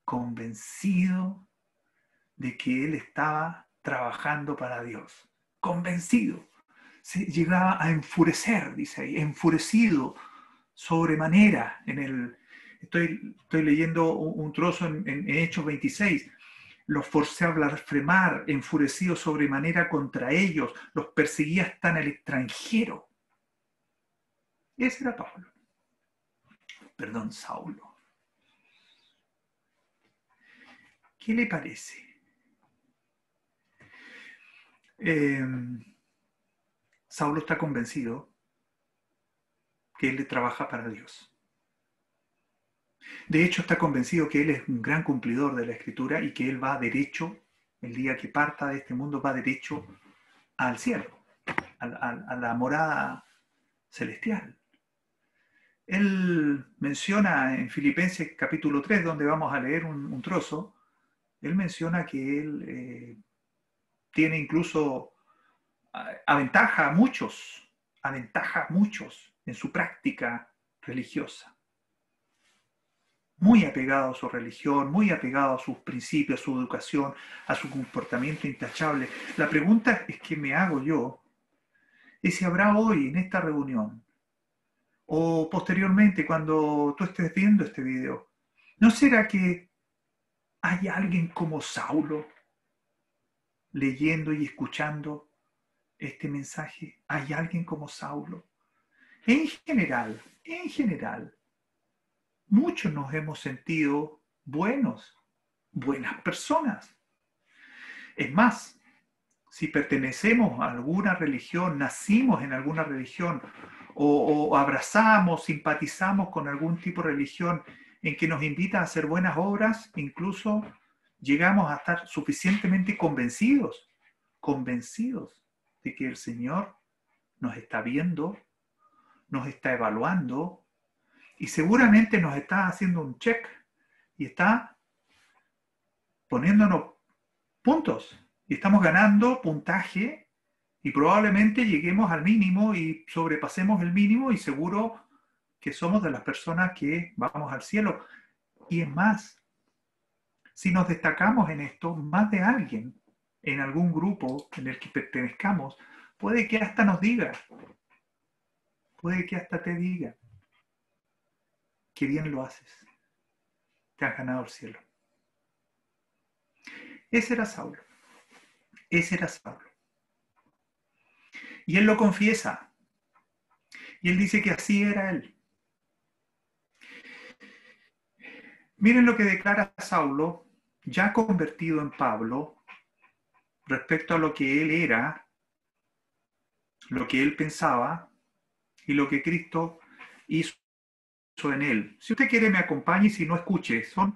convencido de que él estaba trabajando para Dios, convencido. Se llegaba a enfurecer, dice ahí, enfurecido sobremanera. Estoy leyendo un trozo en Hechos 26. Los forcé a blasfemar, enfurecido sobremanera contra ellos, los perseguía hasta en el extranjero. Ese era Saulo. ¿Qué le parece? Saulo está convencido que él trabaja para Dios. De hecho, está convencido que él es un gran cumplidor de la Escritura y que él va derecho, el día que parta de este mundo, va derecho al cielo, a la morada celestial. Él menciona en Filipenses capítulo 3, donde vamos a leer un trozo, él menciona que él tiene incluso aventaja a muchos en su práctica religiosa. Muy apegado a su religión, muy apegado a sus principios, a su educación, a su comportamiento intachable. La pregunta es que me hago yo, es si habrá hoy en esta reunión, o posteriormente cuando tú estés viendo este video, ¿no será que hay alguien como Saulo leyendo y escuchando este mensaje? ¿Hay alguien como Saulo? En general, muchos nos hemos sentido buenas personas. Es más, si pertenecemos a alguna religión, nacimos en alguna religión, o abrazamos, simpatizamos con algún tipo de religión en que nos invita a hacer buenas obras, incluso llegamos a estar suficientemente convencidos de que el Señor nos está viendo, nos está evaluando y seguramente nos está haciendo un check y está poniéndonos puntos y estamos ganando puntaje Y probablemente lleguemos al mínimo y sobrepasemos el mínimo y seguro que somos de las personas que vamos al cielo. Y es más, si nos destacamos en esto, más de alguien en algún grupo en el que pertenezcamos, puede que hasta nos diga, puede que hasta te diga, que bien lo haces, te has ganado el cielo. Ese era Saulo, ese era Saulo. Y él lo confiesa, y él dice que así era él. Miren lo que declara Saulo, ya convertido en Pablo, respecto a lo que él era, lo que él pensaba y lo que Cristo hizo en él. Si usted quiere, me acompañe, y si no, escuche. Son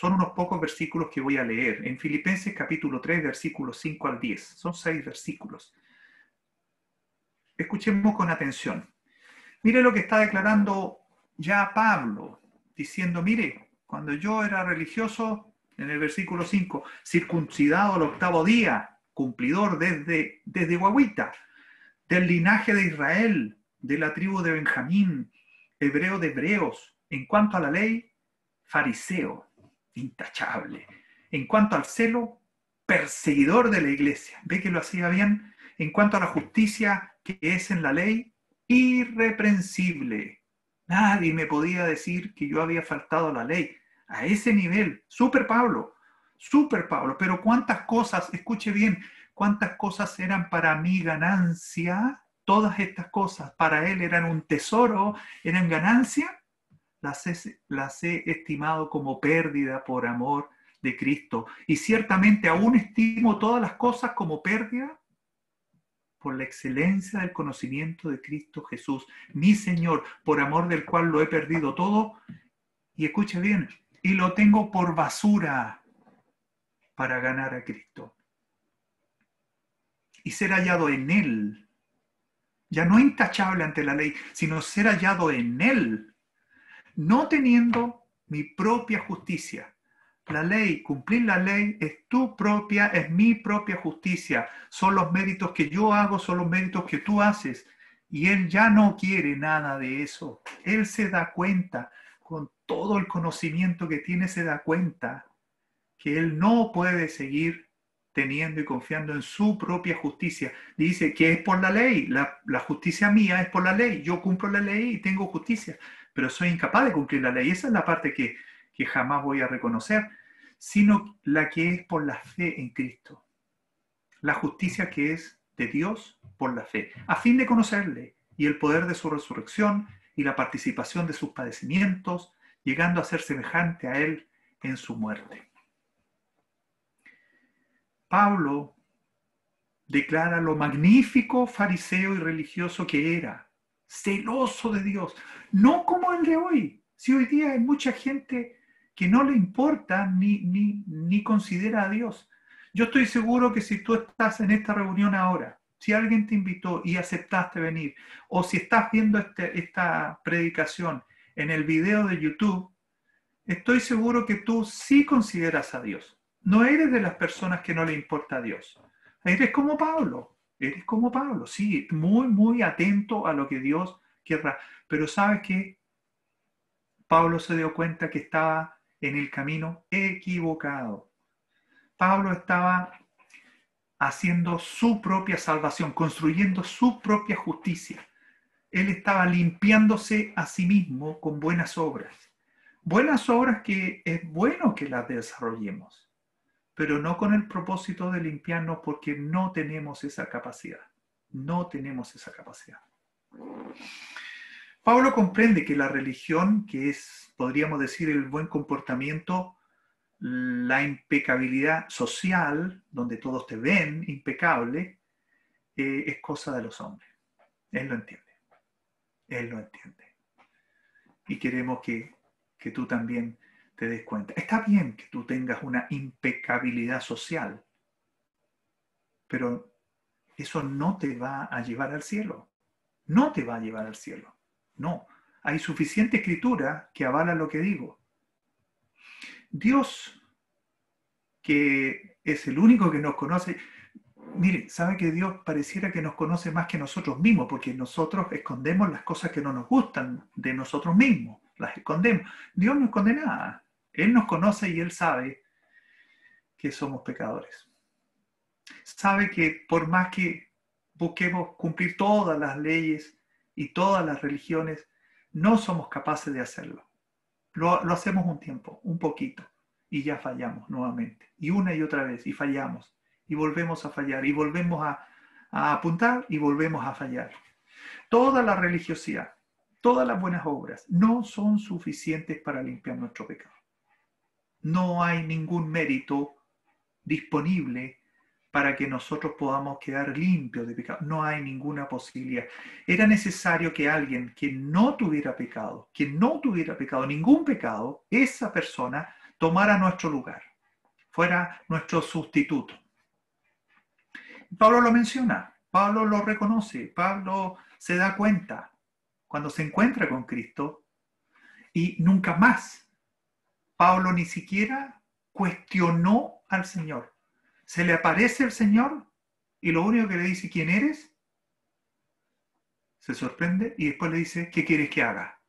unos pocos versículos que voy a leer. En Filipenses capítulo 3, versículos 5 al 10. Son 6 versículos. Escuchemos con atención. Mire lo que está declarando ya Pablo, diciendo, mire, cuando yo era religioso, en el versículo 5, circuncidado al 8º día, cumplidor desde guagüita, del linaje de Israel, de la tribu de Benjamín, hebreo de hebreos, en cuanto a la ley, fariseo, intachable, en cuanto al celo, perseguidor de la iglesia, ve que lo hacía bien, en cuanto a la justicia que es en la ley, irreprensible. Nadie me podía decir que yo había faltado a la ley. A ese nivel, super Pablo, pero cuántas cosas, escuche bien, cuántas cosas eran para mi ganancia, todas estas cosas para él eran un tesoro, eran ganancia, las he estimado como pérdida por amor de Cristo. Y ciertamente aún estimo todas las cosas como pérdida por la excelencia del conocimiento de Cristo Jesús, mi Señor, por amor del cual lo he perdido todo. Y escuche bien, y lo tengo por basura para ganar a Cristo y ser hallado en Él, ya no intachable ante la ley, sino ser hallado en Él, no teniendo mi propia justicia. La ley, cumplir la ley es tu propia, es mi propia justicia. Son los méritos que yo hago, son los méritos que tú haces. Y Él ya no quiere nada de eso. Él se da cuenta, con todo el conocimiento que tiene, se da cuenta que Él no puede seguir teniendo y confiando en su propia justicia. Dice que es por la ley, la justicia mía es por la ley. Yo cumplo la ley y tengo justicia, pero soy incapaz de cumplir la ley. Esa es la parte que jamás voy a reconocer, sino la que es por la fe en Cristo. La justicia que es de Dios por la fe, a fin de conocerle y el poder de su resurrección y la participación de sus padecimientos, llegando a ser semejante a Él en su muerte. Pablo declara lo magnífico fariseo y religioso que era, celoso de Dios, no como el de hoy. Si hoy día hay mucha gente que no le importa ni considera a Dios. Yo estoy seguro que si tú estás en esta reunión ahora, si alguien te invitó y aceptaste venir, o si estás viendo esta predicación en el video de YouTube, estoy seguro que tú sí consideras a Dios. No eres de las personas que no le importa a Dios. Eres como Pablo, sí, muy, muy atento a lo que Dios querrá. Pero ¿sabes qué? Pablo se dio cuenta que estaba en el camino equivocado. Pablo estaba haciendo su propia salvación, construyendo su propia justicia. Él estaba limpiándose a sí mismo con buenas obras. Buenas obras que es bueno que las desarrollemos, pero no con el propósito de limpiarnos, porque no tenemos esa capacidad. No tenemos esa capacidad. Pablo comprende que la religión, que es, podríamos decir, el buen comportamiento, la impecabilidad social, donde todos te ven impecable, es cosa de los hombres. Él lo entiende. Él lo entiende. Y queremos que tú también te des cuenta. Está bien que tú tengas una impecabilidad social, pero eso no te va a llevar al cielo. No te va a llevar al cielo. No. Hay suficiente escritura que avala lo que digo. Dios, que es el único que nos conoce, mire, sabe que Dios pareciera que nos conoce más que nosotros mismos, porque nosotros escondemos las cosas que no nos gustan de nosotros mismos, las escondemos. Dios no esconde nada. Él nos conoce y Él sabe que somos pecadores. Sabe que por más que busquemos cumplir todas las leyes y todas las religiones, no somos capaces de hacerlo. Lo hacemos un tiempo, un poquito, y ya fallamos nuevamente. Y una y otra vez, y fallamos. Y volvemos a fallar, y volvemos a apuntar, y volvemos a fallar. Toda la religiosidad, todas las buenas obras, no son suficientes para limpiar nuestro pecado. No hay ningún mérito disponible para que nosotros podamos quedar limpios de pecado. No hay ninguna posibilidad. Era necesario que alguien que no tuviera pecado, ningún pecado, esa persona tomara nuestro lugar, fuera nuestro sustituto. Pablo lo menciona, Pablo lo reconoce, Pablo se da cuenta cuando se encuentra con Cristo y nunca más. Pablo ni siquiera cuestionó al Señor. Se le aparece el Señor y lo único que le dice, ¿quién eres? Se sorprende y después le dice, ¿qué quieres que haga?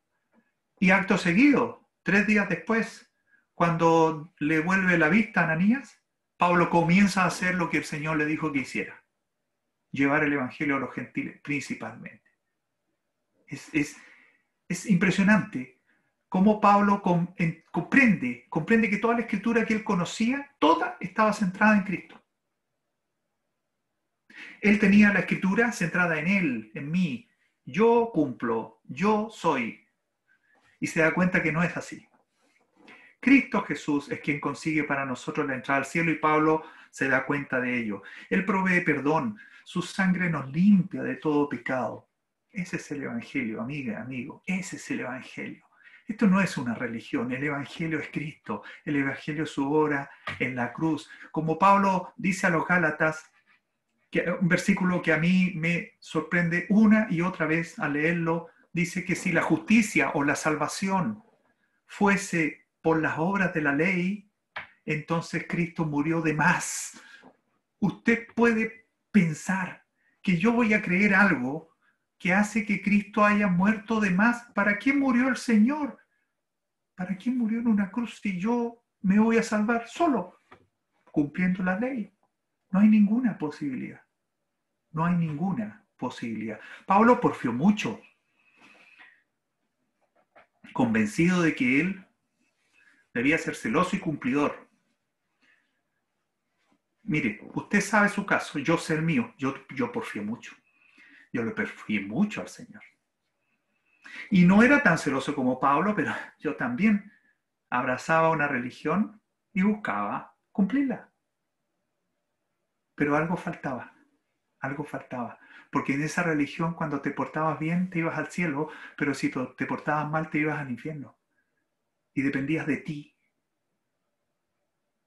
Y acto seguido, 3 días después, cuando le vuelve la vista a Ananías, Pablo comienza a hacer lo que el Señor le dijo que hiciera. Llevar el Evangelio a los gentiles, principalmente. Es impresionante cómo Pablo comprende que toda la escritura que él conocía, toda estaba centrada en Cristo. Él tenía la escritura centrada en él, en mí. Yo cumplo, yo soy. Y se da cuenta que no es así. Cristo Jesús es quien consigue para nosotros la entrada al cielo y Pablo se da cuenta de ello. Él provee perdón, su sangre nos limpia de todo pecado. Ese es el Evangelio, amiga, amigo, ese es el Evangelio. Esto no es una religión, el Evangelio es Cristo, el Evangelio es su obra en la cruz. Como Pablo dice a los Gálatas, un versículo que a mí me sorprende una y otra vez al leerlo, dice que si la justicia o la salvación fuese por las obras de la ley, entonces Cristo murió de más. Usted puede pensar que yo voy a creer algo que hace que Cristo haya muerto de más. ¿Para qué murió el Señor? ¿Para qué murió en una cruz si yo me voy a salvar solo, cumpliendo la ley? No hay ninguna posibilidad. No hay ninguna posibilidad. Pablo porfió mucho, convencido de que él debía ser celoso y cumplidor. Mire, usted sabe su caso, yo sé el mío, yo porfié mucho. Yo le porfié mucho al Señor. Y no era tan celoso como Pablo, pero yo también abrazaba una religión y buscaba cumplirla. Pero algo faltaba, porque en esa religión cuando te portabas bien te ibas al cielo, pero si te portabas mal te ibas al infierno. Y dependías de ti.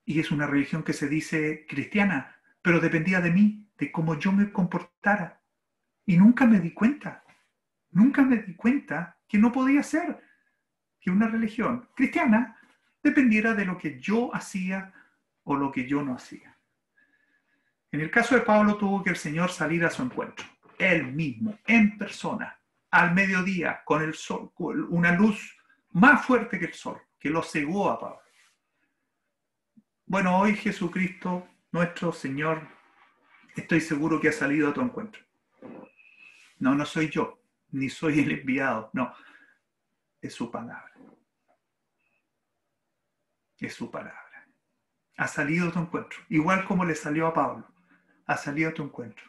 Y es una religión que se dice cristiana, pero dependía de mí, de cómo yo me comportara. Y nunca me di cuenta que no podía ser que una religión cristiana dependiera de lo que yo hacía o lo que yo no hacía. En el caso de Pablo tuvo que el Señor salir a su encuentro, él mismo, en persona, al mediodía, con el sol, con una luz más fuerte que el sol, que lo cegó a Pablo. Bueno, hoy Jesucristo, nuestro Señor, estoy seguro que ha salido a tu encuentro. No soy yo, ni soy el enviado, no, es su palabra. Es su palabra. Ha salido a tu encuentro, igual como le salió a Pablo, ha salido a tu encuentro.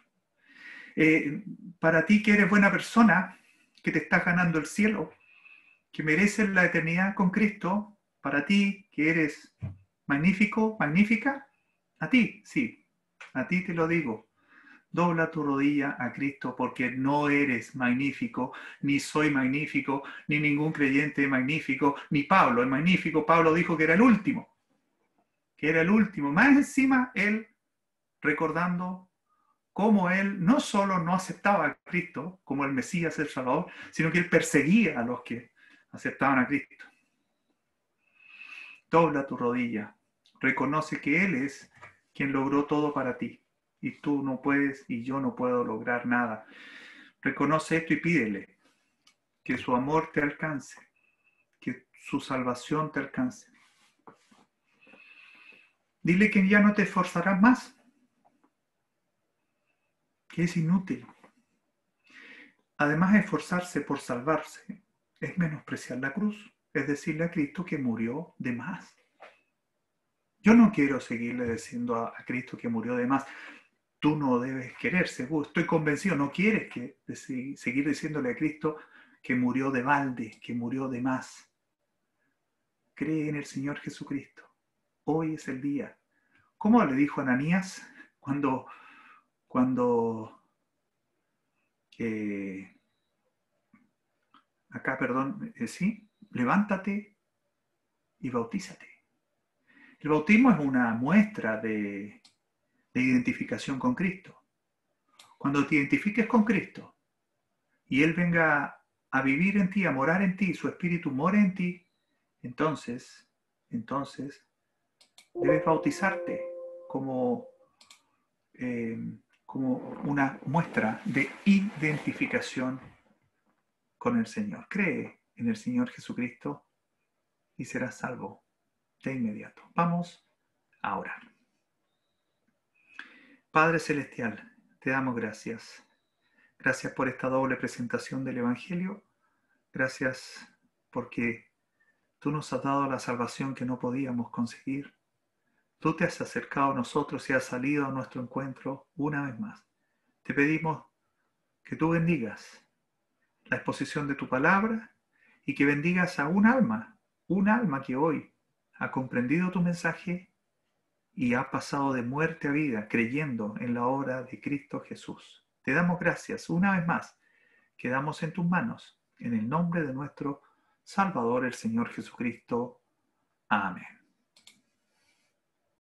Para ti que eres buena persona, que te estás ganando el cielo, que mereces la eternidad con Cristo, para ti que eres magnífico, magnífica, a ti, sí, a ti te lo digo. Dobla tu rodilla a Cristo porque no eres magnífico, ni soy magnífico, ni ningún creyente es magnífico, ni Pablo es magnífico. Pablo dijo que era el último. Más encima, él recordando cómo él no solo no aceptaba a Cristo como el Mesías, el Salvador, sino que él perseguía a los que aceptaban a Cristo. Dobla tu rodilla. Reconoce que Él es quien logró todo para ti. y tú no puedes y yo no puedo lograr nada. Reconoce esto y pídele que su amor te alcance, que su salvación te alcance. Dile que ya no te esforzarás más, que es inútil. Además, esforzarse por salvarse es menospreciar la cruz, es decirle a Cristo que murió de más. Yo no quiero seguirle diciendo a Cristo que murió de más. Tú no debes querer, seguro, estoy convencido, no quieres seguir diciéndole a Cristo que murió de balde, que murió de más. Cree en el Señor Jesucristo. Hoy es el día. ¿Cómo le dijo Ananías cuando levántate y bautízate? El bautismo es una muestra de identificación con Cristo. Cuando te identifiques con Cristo y Él venga a vivir en ti, a morar en ti, su Espíritu mora en ti, entonces debes bautizarte como una muestra de identificación con el Señor. Cree en el Señor Jesucristo y serás salvo de inmediato. Vamos a orar. Padre Celestial, te damos gracias. Gracias por esta doble presentación del Evangelio. Gracias porque tú nos has dado la salvación que no podíamos conseguir. Tú te has acercado a nosotros y has salido a nuestro encuentro una vez más. Te pedimos que tú bendigas la exposición de tu palabra y que bendigas a un alma que hoy ha comprendido tu mensaje y ha pasado de muerte a vida creyendo en la obra de Cristo Jesús. Te damos gracias una vez más. Quedamos en tus manos, en el nombre de nuestro Salvador, el Señor Jesucristo. Amén.